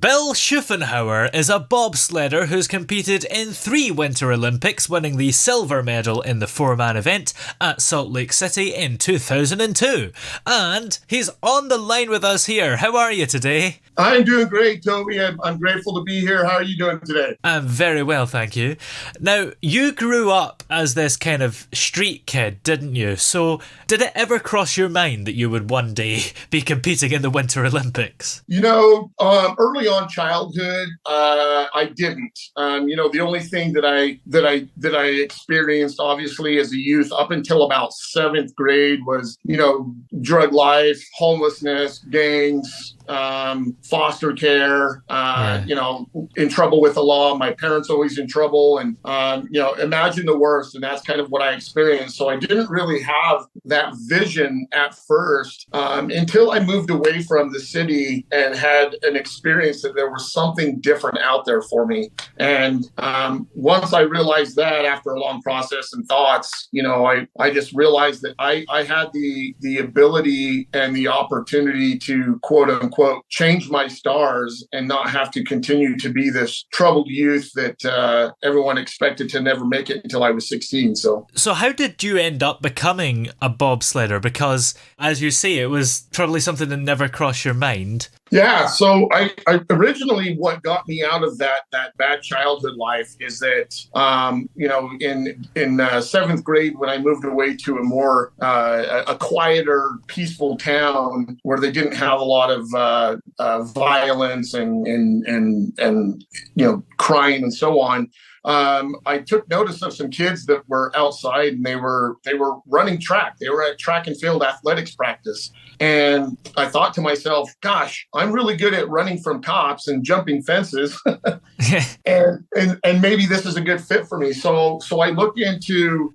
Bill Schuffenhauer is a bobsledder who's competed in 3 Winter Olympics, winning the silver medal in the 4-man event at Salt Lake City in 2002. And he's on the line with us here. How are you today? I'm doing great, Toby. I'm grateful to be here. How are you doing today? I'm very well, thank you. Now, you grew up as this kind of street kid, didn't you? So, did it ever cross your mind that you would one day be competing in the Winter Olympics? Early on childhood, I didn't. The only thing that I experienced, obviously, as a youth, up until about 7th grade, was drug life, homelessness, gangs, foster care, in trouble with the law. My parents always in trouble, and imagine the worst. And that's kind of what I experienced. So I didn't really have that vision at first until I moved away from the city and had an experience that there was something different out there for me. And once I realized that, after a long process and thoughts, I just realized that I had the ability and the opportunity to, quote unquote, change my stars and not have to continue to be this troubled youth that everyone expected to never make it until I was 16. So how did you end up becoming a bobsledder? Because, as you say, it was probably something that never crossed your mind. Yeah, so I originally, what got me out of that bad childhood life is that in 7th grade, when I moved away to a more a quieter, peaceful town where they didn't have a lot of violence and crime and so on. I took notice of some kids that were outside, and they were running track. They were at track and field athletics practice. And I thought to myself, gosh, I'm really good at running from cops and jumping fences. and maybe this is a good fit for me. So I looked into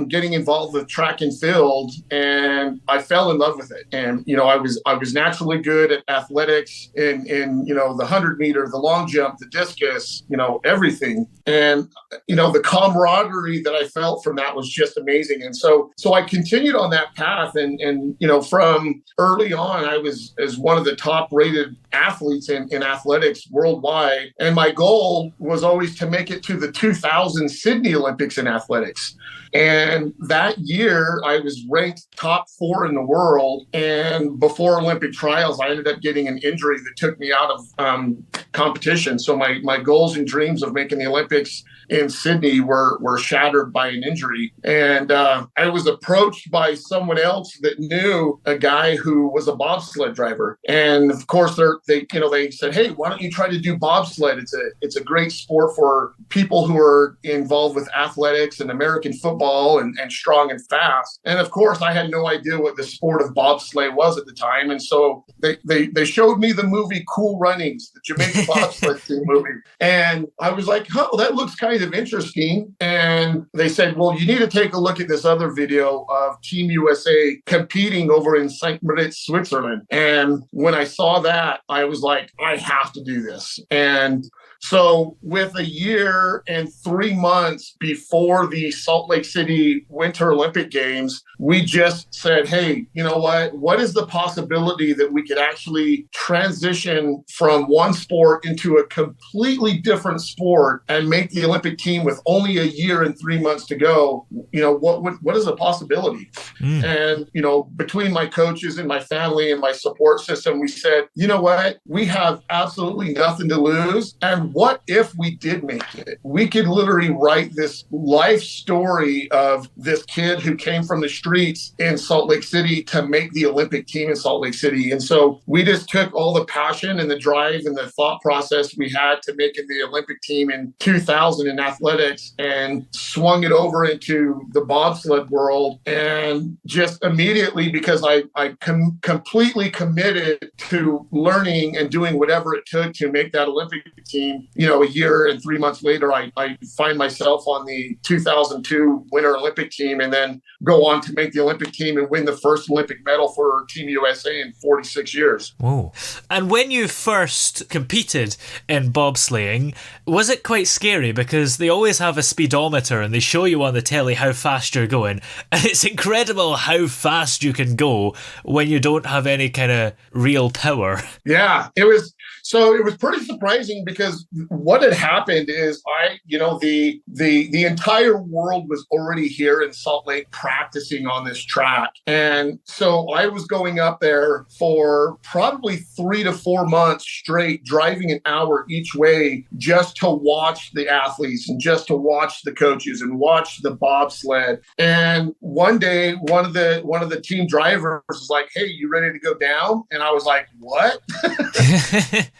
getting involved with track and field, and I fell in love with it. And I was naturally good at athletics in the 100-meter, the long jump, the discus, everything. And the camaraderie that I felt from that was just amazing. And so I continued on that path, and from early on, I was as one of the top rated athletes in athletics worldwide. And my goal was always to make it to the 2000 Sydney Olympics in athletics. And that year, I was ranked top 4 in the world. And before Olympic trials, I ended up getting an injury that took me out of competition. So my goals and dreams of making the Olympics in Sydney were shattered by an injury. And I was approached by someone else that knew a guy who was a bobsled driver. And of course, they said, hey, why don't you try to do bobsled? It's a great sport for people who are involved with athletics and American football and strong and fast. And of course, I had no idea what the sport of bobsleigh was at the time. And so they showed me the movie Cool Runnings, the Jamaican bobsled team movie. And I was like, oh, that looks kind of interesting. And they said, well, you need to take a look at this other video of Team USA competing over in St. Moritz, Switzerland. And when I saw that, I was like, I have to do this. And so with a year and 3 months before the Salt Lake City Winter Olympic Games, we just said, hey, you know what is the possibility that we could actually transition from one sport into a completely different sport and make the Olympic team with only a year and 3 months to go? What is the possibility? And, between my coaches and my family and my support system, we said, you know what, we have absolutely nothing to lose. And what if we did make it? We could literally write this life story of this kid who came from the streets in Salt Lake City to make the Olympic team in Salt Lake City. And so we just took all the passion and the drive and the thought process we had to make it the Olympic team in 2000 in athletics and swung it over into the bobsled world. And just immediately, because I completely committed to learning and doing whatever it took to make that Olympic team, a year and 3 months later, I find myself on the 2002 Winter Olympic team, and then go on to make the Olympic team and win the first Olympic medal for Team USA in 46 years. Whoa. And when you first competed in bobsleighing, was it quite scary? Because they always have a speedometer and they show you on the telly how fast you're going. And it's incredible how fast you can go when you don't have any kind of real power. Yeah, it was. So it was pretty surprising because what had happened is the entire world was already here in Salt Lake practicing on this track. And so I was going up there for probably 3 to 4 months straight, driving an hour each way just to watch the athletes and just to watch the coaches and watch the bobsled. And one day, one of the team drivers was like, "Hey, you ready to go down?" And I was like, "What?"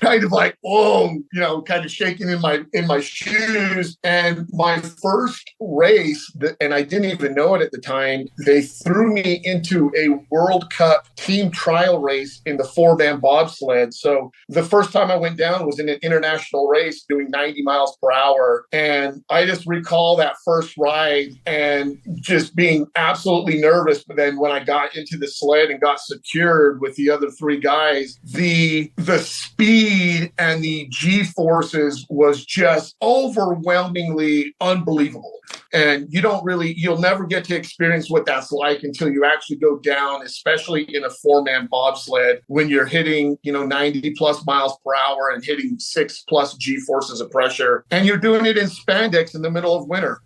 Kind of like, "Oh," kind of shaking in my shoes. And my first race, and I didn't even know it at the time, they threw me into a World Cup team trial race in the 4-man bobsled. So the first time I went down was in an international race doing 90 miles per hour. And I just recall that first ride and just being absolutely nervous. But then when I got into the sled and got secured with the other 3 guys, the speed and the G-forces was just overwhelmingly unbelievable. And you'll never get to experience what that's like until you actually go down, especially in a 4-man bobsled when you're hitting, 90 plus miles per hour and hitting 6 plus G forces of pressure. And you're doing it in spandex in the middle of winter.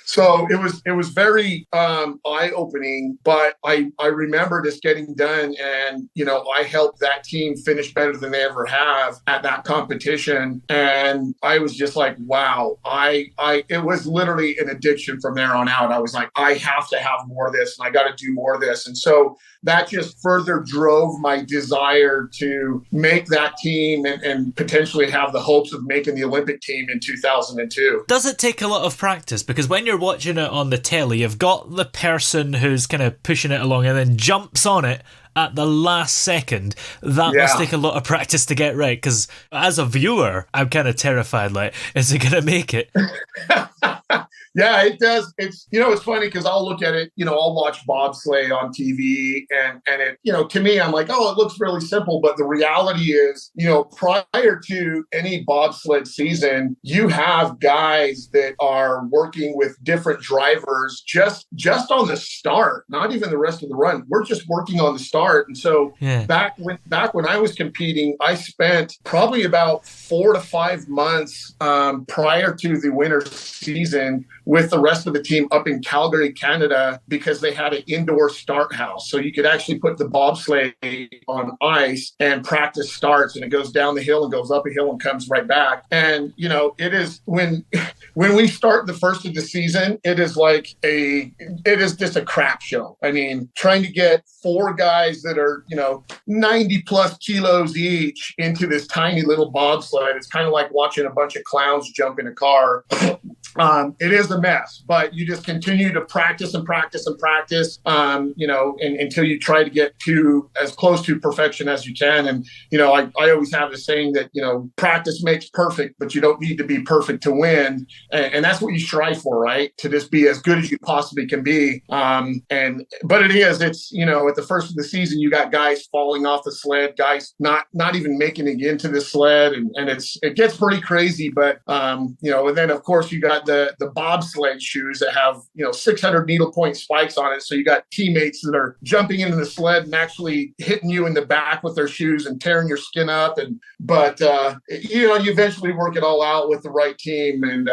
So it was very eye-opening, but I remember just getting done, and I helped that team finish better than they ever have at that competition, and I was just like, wow, it was literally an addiction from there on out. I was like, I have to have more of this, and I got to do more of this, and so that just further drove my desire to make that team and potentially have the hopes of making the Olympic team in 2002. Does it take a lot of practice? Because when you're watching it on the telly, you've got the person who's kind of pushing it along and then jumps on it at the last second. That must take a lot of practice to get right, because as a viewer, I'm kind of terrified, like, is it going to make it? Yeah, it does. It's funny because I'll look at it, I'll watch bobsleigh on TV and it, to me, I'm like, oh, it looks really simple. But the reality is, prior to any bobsled season, you have guys that are working with different drivers just on the start, not even the rest of the run. We're just working on the start. And so back when I was competing, I spent probably about 4 to 5 months prior to the winter season with the rest of the team up in Calgary, Canada, because they had an indoor start house. So you could actually put the bobsleigh on ice and practice starts, and it goes down the hill and goes up a hill and comes right back. And, it is when we start the first of the season, it is just a crap show. I mean, trying to get 4 guys that are, 90 plus kilos each into this tiny little bobsled. It's kind of like watching a bunch of clowns jump in a car. It is a mess, but you just continue to practice and practice and practice, until you try to get to as close to perfection as you can. And, I always have the saying that, practice makes perfect, but you don't need to be perfect to win. And that's what you strive for, right? To just be as good as you possibly can be. But it's, at the first of the season, you got guys falling off the sled, guys not even making it into the sled. And it gets pretty crazy. But, and then, of course, you got the bobsled shoes that have 600 needlepoint spikes on it. So you got teammates that are jumping into the sled and actually hitting you in the back with their shoes and tearing your skin up. But you eventually work it all out with the right team and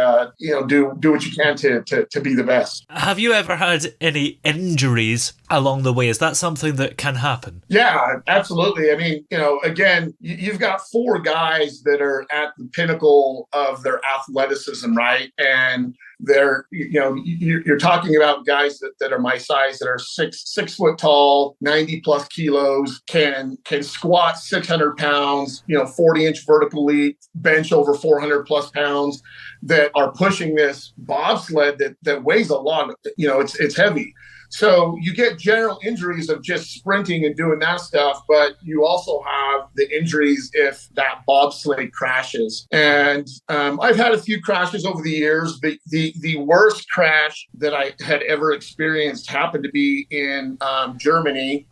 do what you can to be the best. Have you ever had any injuries along the way? Is that something that can happen? Yeah, absolutely. I mean, again, you've got 4 guys that are at the pinnacle of their athleticism, right? And they're, you're talking about guys that are my size, that are 6 foot tall, 90 plus kilos, can squat 600 pounds, 40-inch vertical leap, bench over 400 plus pounds, that are pushing this bobsled that weighs a lot. It's heavy. So you get general injuries of just sprinting and doing that stuff, but you also have the injuries if that bobsleigh crashes. And I've had a few crashes over the years. The worst crash that I had ever experienced happened to be in Germany,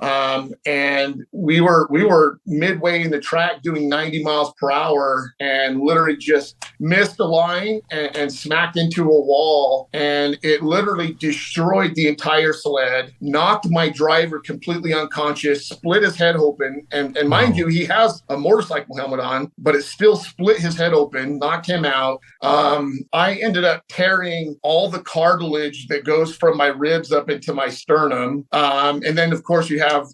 and we were midway in the track doing 90 miles per hour, and literally just missed the line and smacked into a wall, and it literally destroyed the entire sled, knocked my driver completely unconscious, split his head open, and mind you, he has a motorcycle helmet on, but it still split his head open, knocked him out. I ended up tearing all the cartilage that goes from my ribs up into my sternum. And then, of course, you have,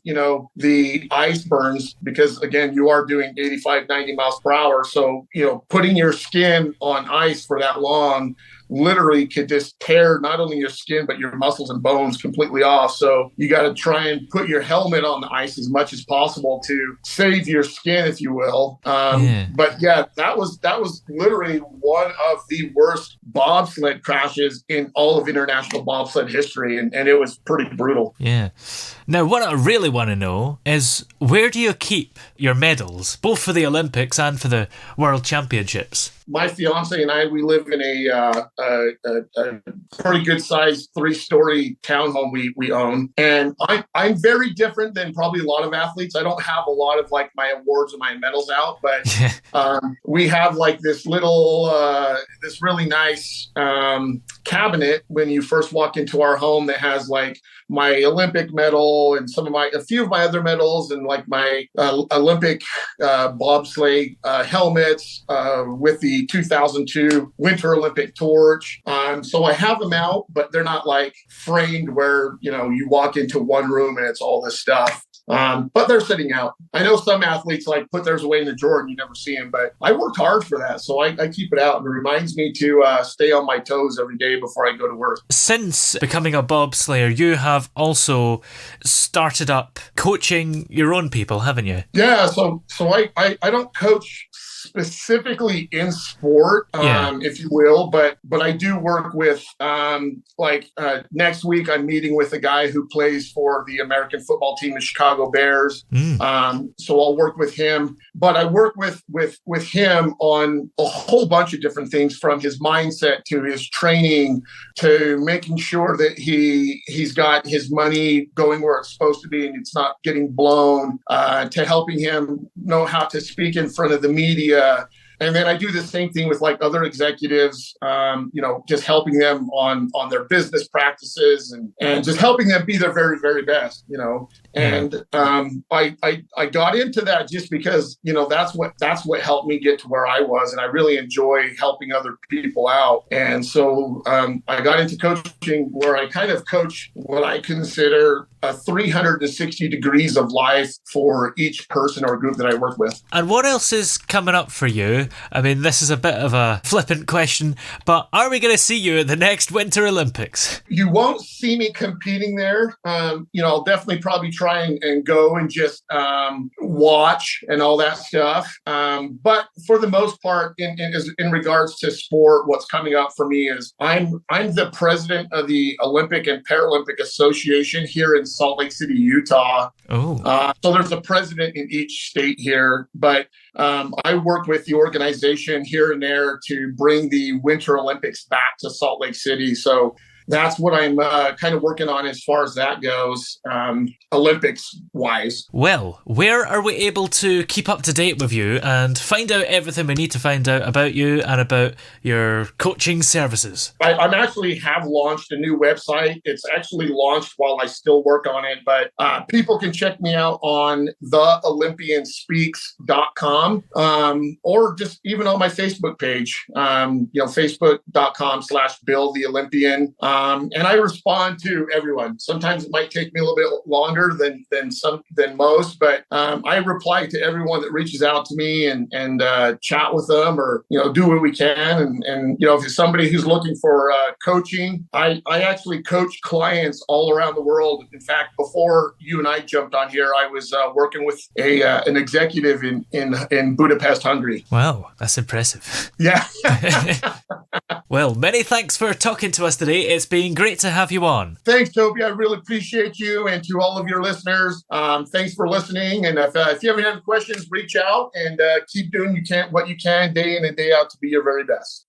the ice burns because, again, you are doing 85, 90 miles per hour. So, putting your skin on ice for that long literally could just tear not only your skin, but your muscles and bones completely off. So you got to try and put your helmet on the ice as much as possible to save your skin, if you will. But yeah, that was literally one of the worst bobsled crashes in all of international bobsled history. And it was pretty brutal. Yeah. Now, what I really want to know is, where do you keep your medals, both for the Olympics and for the World Championships? My fiance and I, we live in a pretty good sized 3-story townhome we own. And I'm very different than probably a lot of athletes. I don't have a lot of like my awards or my medals out, but we have like this little, this really nice cabinet when you first walk into our home that has like my Olympic medal and a few of my other medals and like my Olympic bobsleigh helmets with the 2002 Winter Olympic torch. So I have them out, but they're not like framed where, you walk into one room and it's all this stuff. But they're sitting out. I know some athletes like put theirs away in the drawer and you never see them, but I worked hard for that. So I keep it out, and it reminds me to stay on my toes every day before I go to work. Since becoming a bobslayer, you have also started up coaching your own people, haven't you? Yeah. So I don't coach specifically in sport, if you will, but I do work with, next week I'm meeting with a guy who plays for the American football team, the Chicago Bears. So I'll work with him, but I work with him on a whole bunch of different things, from his mindset to his training to making sure that he's got his money going where it's supposed to be and it's not getting blown, to helping him know how to speak in front of the media. And then I do the same thing with like other executives, just helping them on their business practices and just helping them be their very, very best, And I got into that just because, that's what helped me get to where I was. And I really enjoy helping other people out. And so I got into coaching, where I kind of coach what I consider 360 degrees of life for each person or group that I work with. And what else is coming up for you? I mean, this is a bit of a flippant question, but are we going to see you at the next Winter Olympics? You won't see me competing there. I'll definitely probably try and go and just watch and all that stuff. But for the most part, in regards to sport, what's coming up for me is I'm the president of the Olympic and Paralympic Association here in Salt Lake City, Utah. So there's a president in each state here, but I work with the organization here and there to bring the Winter Olympics back to Salt Lake City. So that's what I'm kind of working on as far as that goes, Olympics-wise. Well, where are we able to keep up to date with you and find out everything we need to find out about you and about your coaching services? I'm actually have launched a new website. It's actually launched while I still work on it, but people can check me out on theolympianspeaks.com, or just even on my Facebook page, facebook.com/BillTheOlympian. And I respond to everyone. Sometimes it might take me a little bit longer than most, but I reply to everyone that reaches out to me and chat with them, or do what we can. And if it's somebody who's looking for coaching, I actually coach clients all around the world. In fact, before you and I jumped on here, I was working with an executive in Budapest, Hungary. Wow, that's impressive. Yeah. Well, many thanks for talking to us today. It's been great to have you on. Thanks, Toby. I really appreciate you, and to all of your listeners, thanks for listening. And if you have any other questions, reach out and keep doing what you can day in and day out to be your very best.